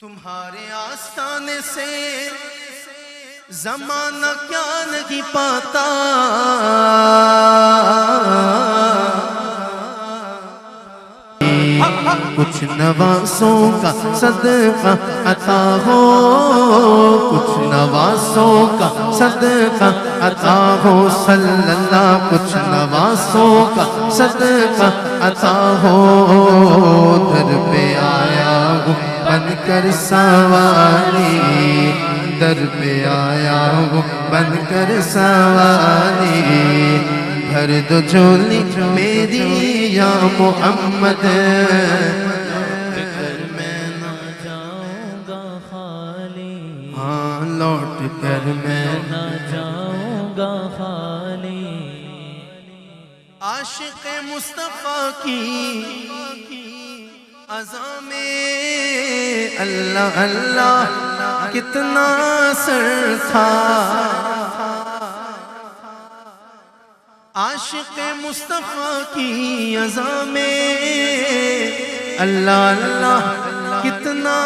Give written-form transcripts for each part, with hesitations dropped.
تمہارے آستانے سے زمانہ کیا نہیں پاتا، کچھ نوازوں کا صدقہ عطا ہو، کچھ نوازوں کا صدقہ عطا ہو، صلی اللہ کچھ نوازوں کا صدقہ عطا ہو، در پہ آیا ہوں بن کر سوالی، در پہ آیا ہوں بن کر سوالی، بھر دو جھولی میری یا محمد، میں نہ جاؤں گا خالی، ہاں لوٹ کر میں نہ جاؤں گا خالی، عاشق مصطفیٰ کی اذاں میں اللہ اللہ کتنا سر تھا، عاشق مصطفیٰ کی اذاں میں اللہ اللہ کتنا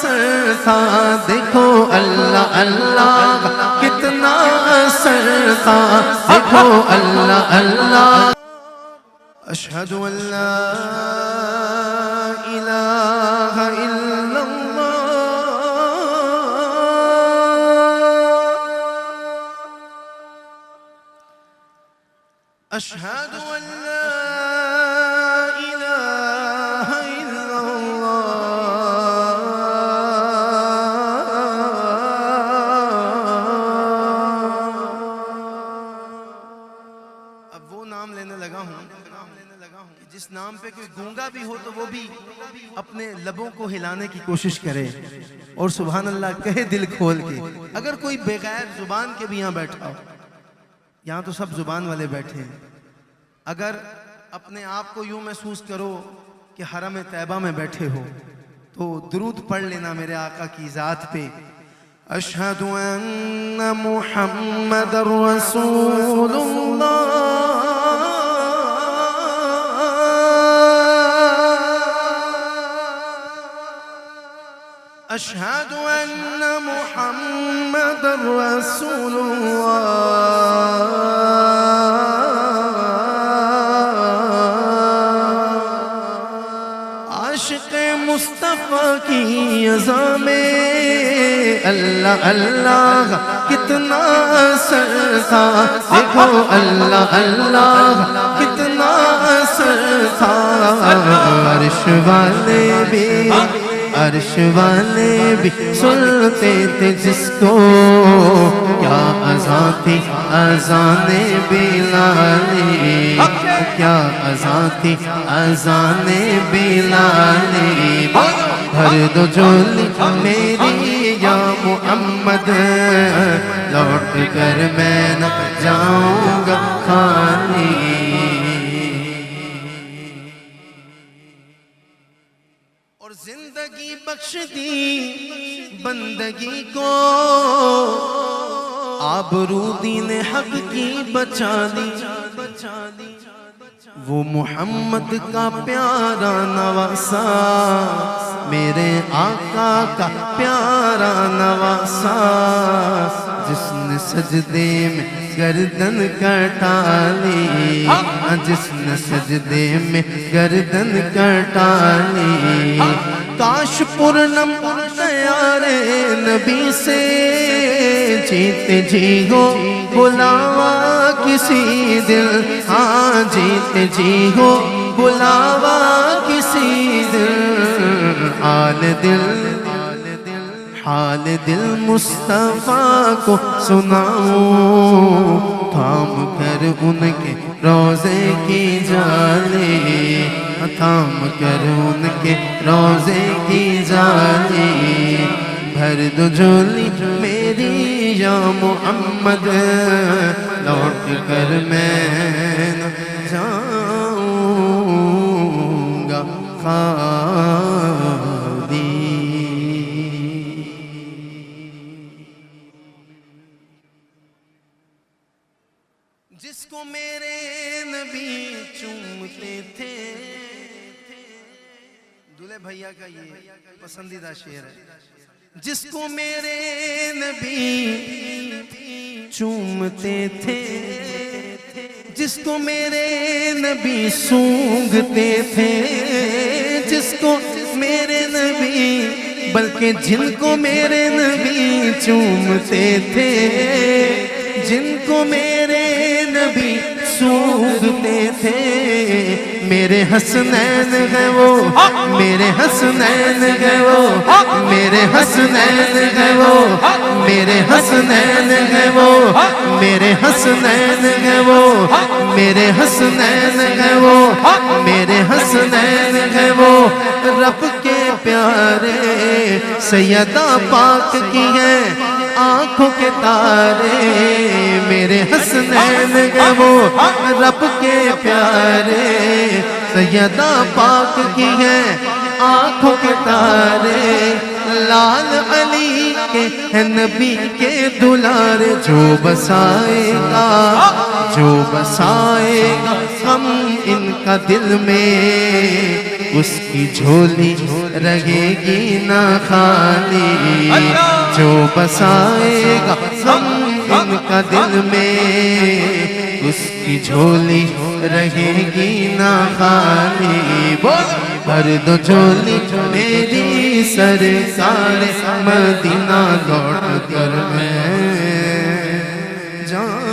سر تھا، دیکھو اللہ اللہ کتنا سر تھا، دیکھو اللہ اللہ، اشہد ان لا الہ الا اللہ، اشہد ان لا الہ الا اللہ، اب وہ نام لینے لگا ہوں کہ جس نام پہ کوئی گونگا بھی ہو تو وہ بھی اپنے لبوں کو ہلانے کی کوشش کرے اور سبحان اللہ کہے دل کھول کے، اگر کوئی بغیر زبان کے بھی یہاں بیٹھا ہو، یہاں تو سب زبان والے بیٹھے ہیں، اگر اپنے آپ کو یوں محسوس کرو کہ حرم طیبہ میں بیٹھے ہو تو درود پڑھ لینا میرے آقا کی ذات پہ، اشہد ان محمد رسول اللہ، اشہد ان محمد رسول اللہ، عاشق مصطفیٰ کی اذاں میں اللہ اللہ کتنا سر تھا، دیکھو اللہ اللہ کتنا سر تھا، عرش والے بھی عرش والے بھی سنتے تھے جس کو، کیا اذاں تھی اذان بلالی، کیا اذاں تھی اذان بلالی، بھر دو جھولی میری یا محمد، لوٹ کر میں نہ جاؤں گا خالی، اور زندگی بخش دی بندگی کو، آبرو دین حق کی بچا دی، وہ محمد کا پیارا نواسا، میرے آقا کا پیارا نواسا، جس نے سجدے میں گردن کٹا لی، جس نے سجدے میں گردن کٹا لی، کاش پورنم پیارے نبی سے جیتے جی ہو بلاوا کسی دل، ہاں جیتے جی ہو بلاوا کسی دل، حال دل مصطفیٰ کو سناؤں، تھام کر ان کے روضے کی جالی، تھام کر ان کے روضے کی جالی، بھر دو جھولی میری یا محمد، لوٹ کر میں نہ جاؤں گا خالی، جس کو میرے نبی چومتے تھے، دولہے بھیا کا یہ پسندیدہ شعر ہے. جس کو میرے نبی چومتے تھے، جس کو میرے نبی سونگھتے تھے، جس کو میرے نبی، بلکہ جن کو میرے نبی چومتے تھے، جن کو میرے نبی سونگھتے تھے، میرے حسنین ہیں وہ، میرے حسنین ہیں وہ، میرے حسنین ہیں وہ، میرے حسنین ہیں وہ، میرے حسنین ہیں وہ، میرے حسنین ہیں وہ، میرے حسنین ہیں وہ. رب کے پیارے سیدہ پاک کی ہیں آنکھوں کے تارے، میرے حسنین ہیں وہ. رب کے پیارے سیدہ پاک کی ہیں آنکھوں کے تارے، لال علی کے ہیں نبی کے دلار. جو بسائے گا، جو بسائے گا ہم ان کا دل میں، اس کی جھولی رہے گی نہ خالی. جو بسائے گا ہم ان کا دل میں، اس کی جھولی رہے گی نہ خالی. بھر دو جھولی میری سرکار، مدینہ لوٹ کر میں جان